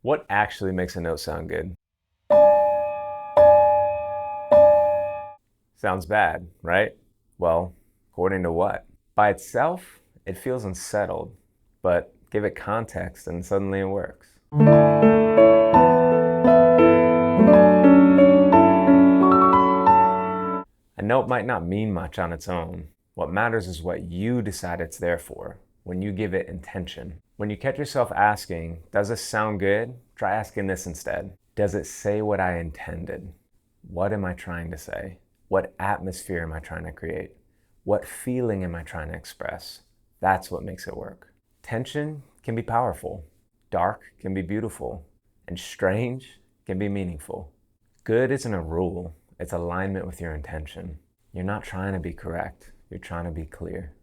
What actually makes a note sound good? Sounds bad, right? Well, according to what? By itself, it feels unsettled, but give it context and suddenly it works. A note might not mean much on its own. What matters is what you decide it's there for, when you give it intention. When you catch yourself asking, does this sound good? Try asking this instead. Does it say what I intended? What am I trying to say? What atmosphere am I trying to create? What feeling am I trying to express? That's what makes it work. Tension can be powerful, dark can be beautiful, and strange can be meaningful. Good isn't a rule, it's alignment with your intention. You're not trying to be correct, you're trying to be clear.